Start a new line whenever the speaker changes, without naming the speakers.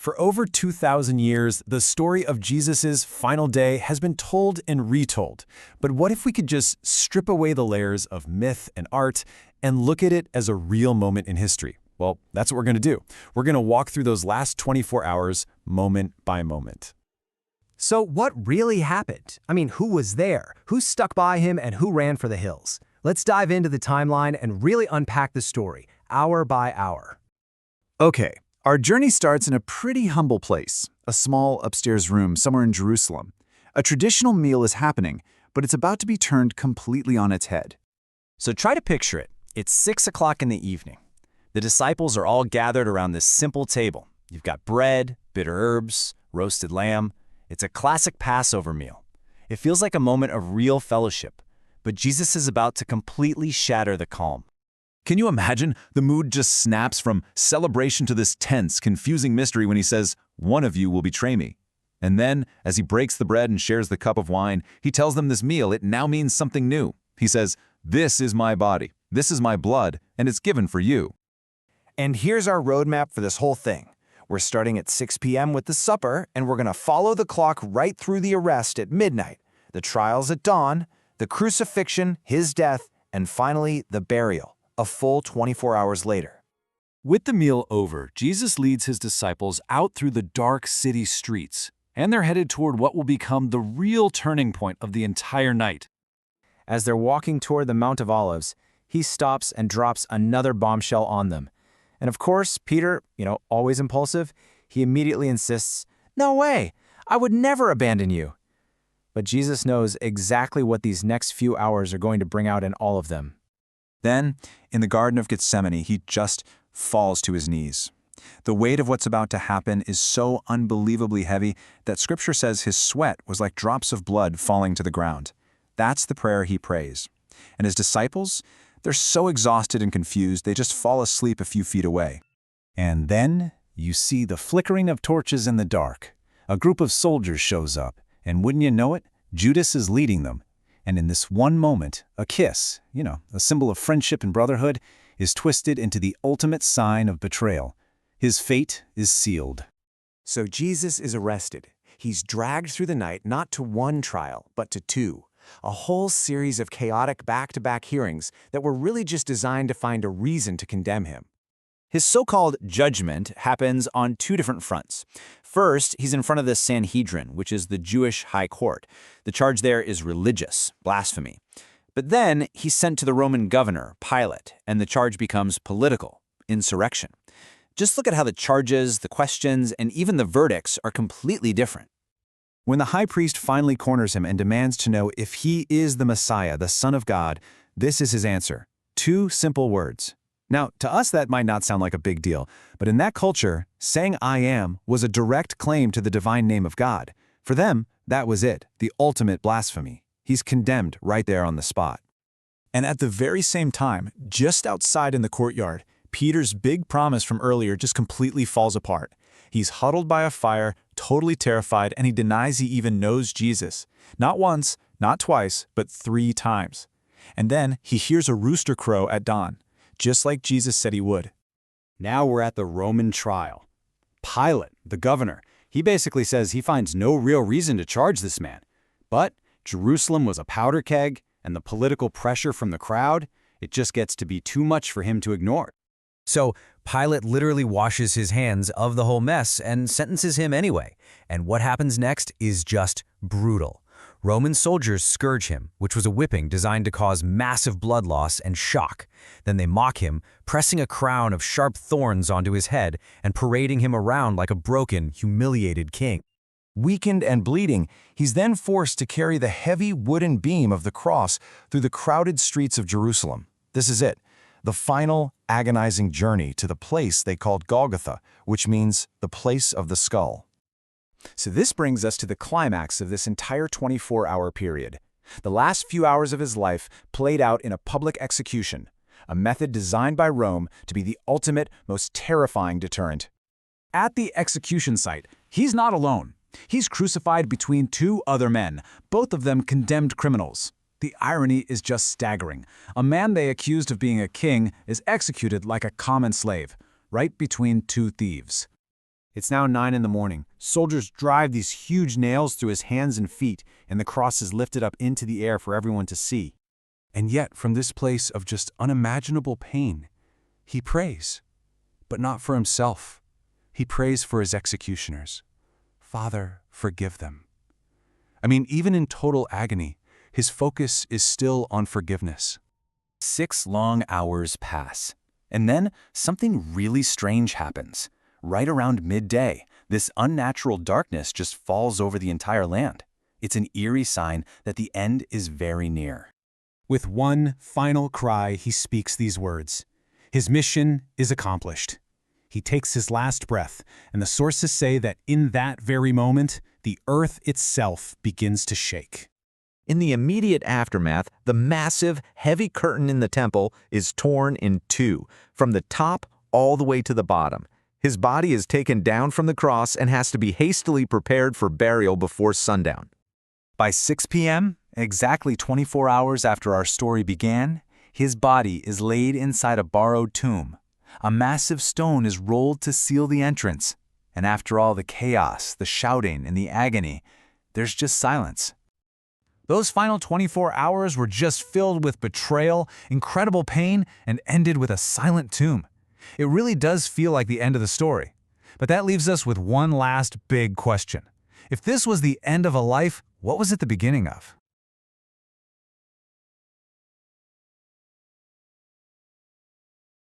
For over 2,000 years, the story of Jesus' final day has been told and retold. But what if we could just strip away the layers of myth and art and look at it as a real moment in history? Well, that's what we're going to do. We're going to walk through those last 24 hours, moment by moment.
So what really happened? I mean, who was there? Who stuck by him and who ran for the hills? Let's dive into the timeline and really unpack the story, hour by hour.
Okay, our journey starts in a pretty humble place, a small upstairs room somewhere in Jerusalem. A traditional meal is happening, but it's about to be turned completely on its head.
So try to picture it. It's 6 o'clock in the evening. The disciples are all gathered around this simple table. You've got bread, bitter herbs, roasted lamb. It's a classic Passover meal. It feels like a moment of real fellowship, but Jesus is about to completely shatter the calm.
Can you imagine? The mood just snaps from celebration to this tense, confusing mystery when he says, "One of you will betray me." And then, as he breaks the bread and shares the cup of wine, he tells them this meal, it now means something new. He says, "This is my body, this is my blood, and it's given for you."
And here's our roadmap for this whole thing. We're starting at 6 p.m. with the supper, and we're going to follow the clock right through the arrest at midnight, the trials at dawn, the crucifixion, his death, and finally the burial, a full 24 hours later.
With the meal over, Jesus leads his disciples out through the dark city streets, and they're headed toward what will become the real turning point of the entire night.
As they're walking toward the Mount of Olives, he stops and drops another bombshell on them. And of course, Peter, always impulsive, he immediately insists, "No way, I would never abandon you." But Jesus knows exactly what these next few hours are going to bring out in all of them.
Then, in the Garden of Gethsemane, he just falls to his knees. The weight of what's about to happen is so unbelievably heavy that Scripture says his sweat was like drops of blood falling to the ground. That's the prayer he prays. And his disciples, they're so exhausted and confused, they just fall asleep a few feet away.
And then you see the flickering of torches in the dark. A group of soldiers shows up, and wouldn't you know it, Judas is leading them. And in this one moment, a kiss, a symbol of friendship and brotherhood, is twisted into the ultimate sign of betrayal. His fate is sealed.
So Jesus is arrested. He's dragged through the night not to one trial, but to two. A whole series of chaotic back-to-back hearings that were really just designed to find a reason to condemn him.
His so-called judgment happens on two different fronts. First, he's in front of the Sanhedrin, which is the Jewish high court. The charge there is religious, blasphemy. But then he's sent to the Roman governor, Pilate, and the charge becomes political, insurrection. Just look at how the charges, the questions, and even the verdicts are completely different. When the high priest finally corners him and demands to know if he is the Messiah, the Son of God, this is his answer. Two simple words. Now, to us that might not sound like a big deal, but in that culture, saying "I am" was a direct claim to the divine name of God. For them, that was it, the ultimate blasphemy. He's condemned right there on the spot.
And at the very same time, just outside in the courtyard, Peter's big promise from earlier just completely falls apart. He's huddled by a fire, totally terrified, and he denies he even knows Jesus. Not once, not twice, but 3 times. And then he hears a rooster crow at dawn, just like Jesus said he would.
Now we're at the Roman trial. Pilate, the governor, he basically says he finds no real reason to charge this man. But Jerusalem was a powder keg, and the political pressure from the crowd, it just gets to be too much for him to ignore.
So Pilate literally washes his hands of the whole mess and sentences him anyway. And what happens next is just brutal. Roman soldiers scourge him, which was a whipping designed to cause massive blood loss and shock. Then they mock him, pressing a crown of sharp thorns onto his head and parading him around like a broken, humiliated king.
Weakened and bleeding, he's then forced to carry the heavy wooden beam of the cross through the crowded streets of Jerusalem. This is it, the final, agonizing journey to the place they called Golgotha, which means the place of the skull.
So this brings us to the climax of this entire 24-hour period. The last few hours of his life played out in a public execution, a method designed by Rome to be the ultimate, most terrifying deterrent. At the execution site, he's not alone. He's crucified between 2 other men, both of them condemned criminals. The irony is just staggering. A man they accused of being a king is executed like a common slave, right between 2 thieves.
It's now 9 in the morning. Soldiers drive these huge nails through his hands and feet, and the cross is lifted up into the air for everyone to see. And yet, from this place of just unimaginable pain, he prays. But not for himself. He prays for his executioners. Father, forgive them. I mean, even in total agony, his focus is still on forgiveness.
6 long hours pass. And then something really strange happens. Right around midday, this unnatural darkness just falls over the entire land. It's an eerie sign that the end is very near.
With one final cry, he speaks these words. His mission is accomplished. He takes his last breath, and the sources say that in that very moment, the earth itself begins to shake.
In the immediate aftermath, the massive, heavy curtain in the temple is torn in two, from the top all the way to the bottom. His body is taken down from the cross and has to be hastily prepared for burial before sundown.
By 6 p.m., exactly 24 hours after our story began, his body is laid inside a borrowed tomb. A massive stone is rolled to seal the entrance. And after all the chaos, the shouting, and the agony, there's just silence.
Those final 24 hours were just filled with betrayal, incredible pain, and ended with a silent tomb. It really does feel like the end of the story. But that leaves us with one last big question. If this was the end of a life, what was it the beginning of?